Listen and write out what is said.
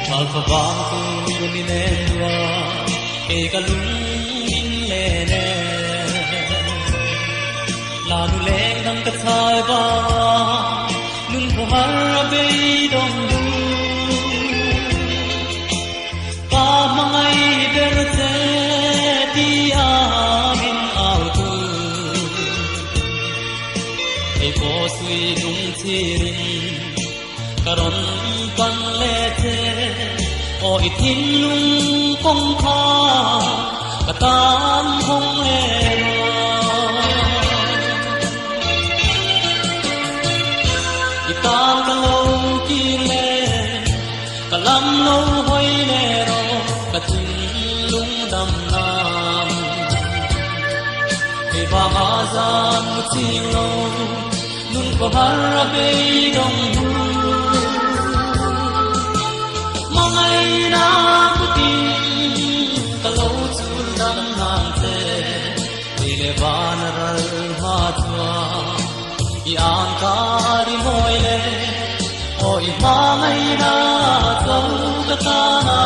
Alfabang kuminenwa e kalungin lene lanu leng dang katsai ba nun ko harabe dong du pa mangai berte ti amin autu e ko sui dung thirin karon pan lete o ithin lung kong kha katam hong le itam lo ki le kalam lo hoi le ro kathin lung dam nam e ba azam chi lo nun ko har be dong na puti kalo chundam nante ile banral matwa yan kari moile oi mangai na kau kata na